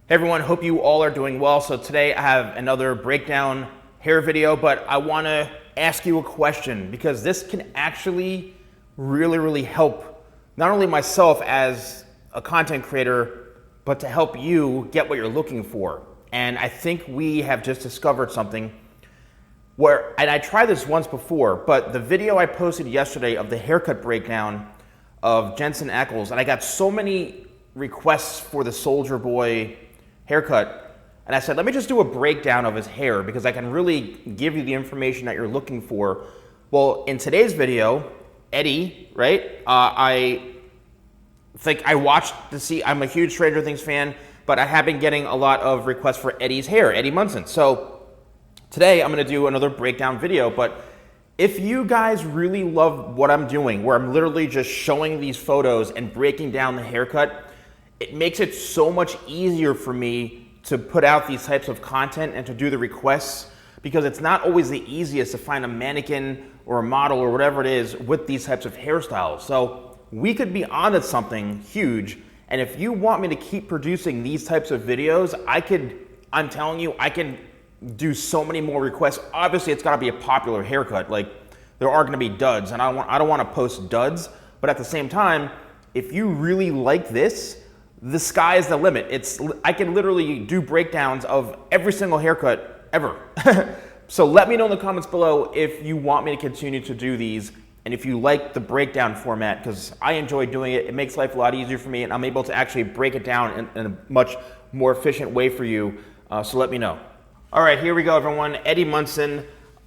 Hey everyone, hope you all are doing well. So today I have another breakdown hair video, but I want to ask you a question because this can actually really help not only myself as a content creator, but to help you get what you're looking for. And I think we have just discovered something where, and I tried this once before, but the video I posted yesterday of the haircut breakdown of Jensen Ackles, and I got so many requests for the Soldier Boy haircut, and I said, let me just do a breakdown of his hair because I can really give you the information that you're looking for. Well, in today's video, Eddie, right? I think I watched to see, I'm a huge Stranger Things fan, but I have been getting a lot of requests for Eddie's hair, Eddie Munson. So today I'm gonna do another breakdown video, but if you guys really love what I'm doing, where I'm literally just showing these photos and breaking down the haircut, it makes it so much easier for me to put out these types of content and to do the requests, because it's not always the easiest to find a mannequin or a model or whatever it is with these types of hairstyles. So we could be onto something huge. And if you want me to keep producing these types of videos, I'm telling you, I can do so many more requests. Obviously, it's gotta be a popular haircut. Like, there are gonna be duds, and I don't wanna post duds, but at the same time, if you really like this, the sky is the limit. I can literally do breakdowns of every single haircut ever. So let me know in the comments below if you want me to continue to do these and if you like the breakdown format, because I enjoy doing it. It makes life a lot easier for me, and I'm able to actually break it down in a much more efficient way for you. So let me know. All right, here we go, everyone. Eddie Munson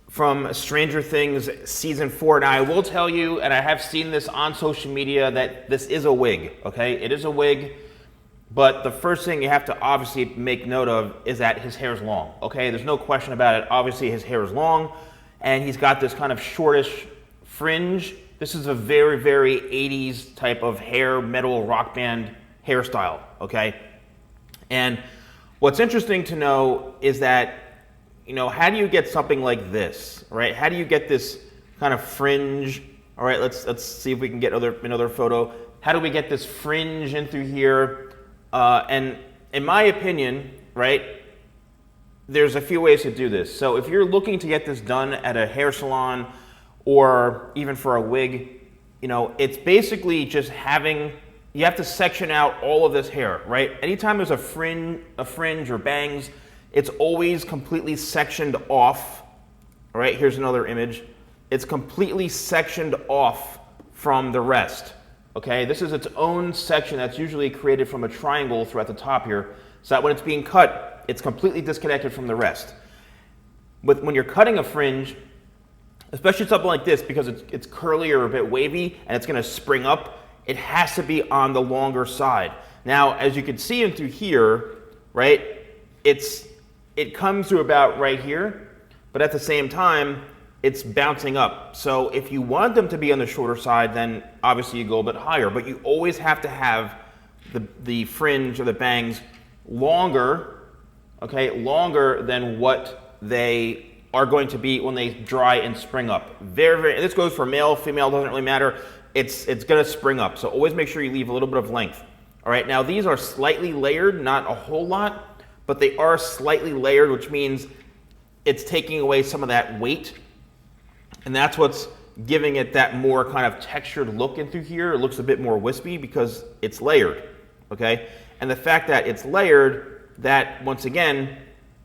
from Stranger Things Season 4. Now, I will tell you, and I have seen this on social media, that this is a wig, okay? It is a wig. But the first thing you have to obviously make note of is that his hair is long, okay? There's no question about it. Obviously, his hair is long, and he's got this kind of shortish fringe. This is a very 80s type of hair metal rock band hairstyle, okay? And what's interesting to know is that, you know, how do you get something like this, right? How do you get this kind of fringe? All right, let's see if we can get another photo. How do we get this fringe in through here? And in my opinion, right, there's a few ways to do this. So if you're looking to get this done at a hair salon or even for a wig, you know, it's basically just you have to section out all of this hair, right? Anytime there's a fringe or bangs, it's always completely sectioned off. All right, here's another image. It's completely sectioned off from the rest. Okay, this is its own section that's usually created from a triangle throughout the top here, so that when it's being cut, it's completely disconnected from the rest. But when you're cutting a fringe, especially something like this, because it's curly or a bit wavy and it's gonna spring up, it has to be on the longer side. Now, as you can see in through here, right, it comes to about right here, but at the same time, it's bouncing up. So if you want them to be on the shorter side, then obviously you go a bit higher, but you always have to have the fringe or the bangs longer, okay, longer than what they are going to be when they dry and spring up. This goes for male, female, doesn't really matter. It's gonna spring up. So always make sure you leave a little bit of length. All right, now these are slightly layered, not a whole lot, but they are slightly layered, which means it's taking away some of that weight. And that's what's giving it that more kind of textured look in through here. It looks a bit more wispy because it's layered, okay? And the fact that it's layered, that once again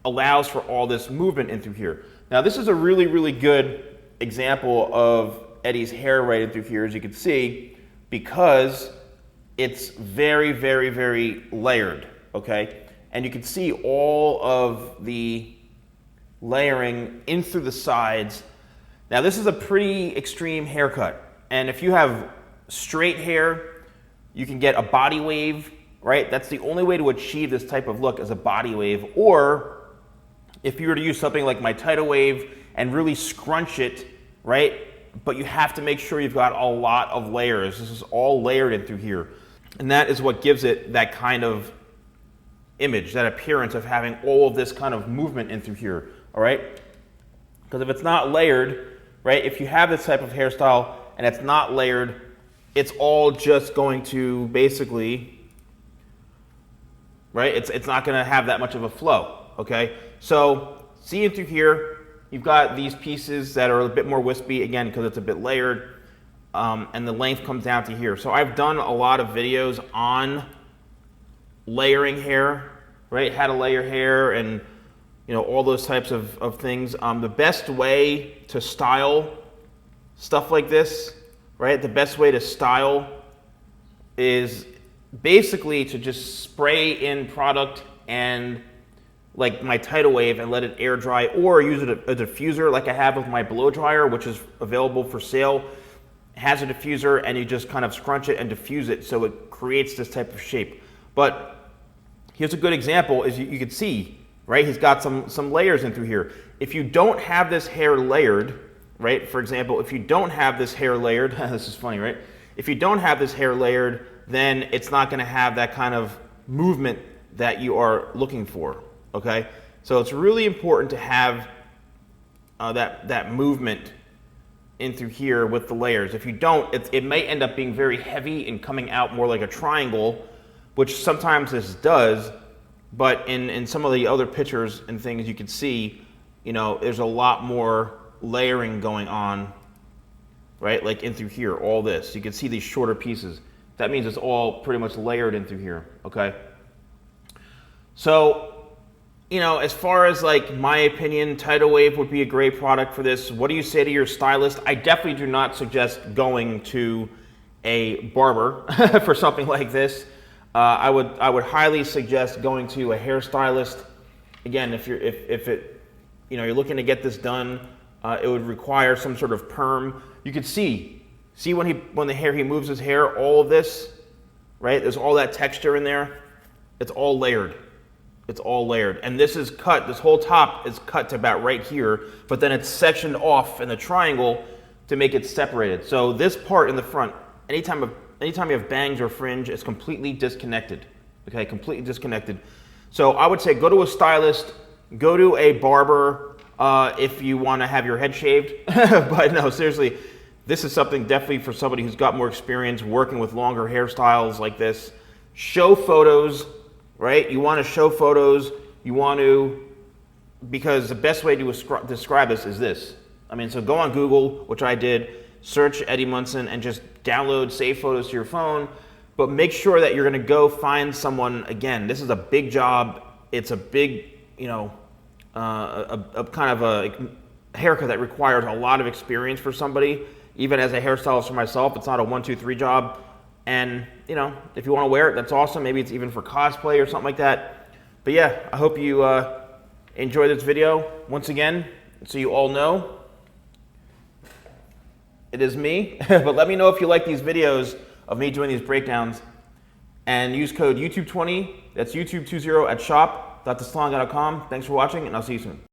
allows for all this movement in through here. Now this is a really good example of Eddie's hair right in through here, as you can see, because it's very layered, okay? And you can see all of the layering in through the sides. Now this is a pretty extreme haircut, and if you have straight hair, you can get a body wave, right? That's the only way to achieve this type of look, is a body wave. Or if you were to use something like my tidal wave and really scrunch it, right? But you have to make sure you've got a lot of layers. This is all layered in through here. And that is what gives it that kind of image, that appearance of having all of this kind of movement in through here, all right? Because if it's not layered, right, if you have this type of hairstyle and it's not layered, it's all just going to basically right? It's not gonna have that much of a flow, okay? So see in through here, you've got these pieces that are a bit more wispy, again, because it's a bit layered, and the length comes down to here. So I've done a lot of videos on layering hair, right? How to layer hair and all those types of things. The best way to style stuff like this, right? The best way to style is basically to just spray in product and like my tidal wave and let it air dry, or use a diffuser like I have with my blow dryer, which is available for sale. It has a diffuser and you just kind of scrunch it and diffuse it so it creates this type of shape. But here's a good example, is you can see, right? He's got some layers in through here. If you don't have this hair layered, right? For example, if you don't have this hair layered, this is funny, right? If you don't have this hair layered, then it's not gonna have that kind of movement that you are looking for, okay? So it's really important to have that movement in through here with the layers. If you don't, it may end up being very heavy and coming out more like a triangle, which sometimes this does, but in some of the other pictures and things you can see, there's a lot more layering going on, right? Like in through here, all this. You can see these shorter pieces. That means it's all pretty much layered in through here, okay? So, as far as like my opinion, Tidal Wave would be a great product for this. What do you say to your stylist? I definitely do not suggest going to a barber for something like this. I would highly suggest going to a hairstylist. Again, if you're looking to get this done, it would require some sort of perm. You could see when he moves his hair, all of this, right? There's all that texture in there. It's all layered. It's all layered. And this is cut, this whole top is cut to about right here, but then it's sectioned off in the triangle to make it separated. So this part in the front, anytime you have bangs or fringe, it's completely disconnected, okay? Completely disconnected. So I would say go to a stylist, go to a barber if you want to have your head shaved. But no, seriously, this is something definitely for somebody who's got more experience working with longer hairstyles like this. Show photos, right? You want to show photos. Because the best way to describe this is this. So go on Google, which I did, search Eddie Munson and just download, save photos to your phone, but make sure that you're gonna go find someone. Again, this is a big job. It's a big, a kind of a haircut that requires a lot of experience for somebody. Even as a hairstylist for myself, it's not a 1, 2, 3 job. And if you wanna wear it, that's awesome. Maybe it's even for cosplay or something like that. But yeah, I hope you enjoy this video. Once again, so you all know, it is me. But let me know if you like these videos of me doing these breakdowns, and use code YouTube20, that's YouTube20 at shop.thesalonguy.com. Thanks for watching, and I'll see you soon.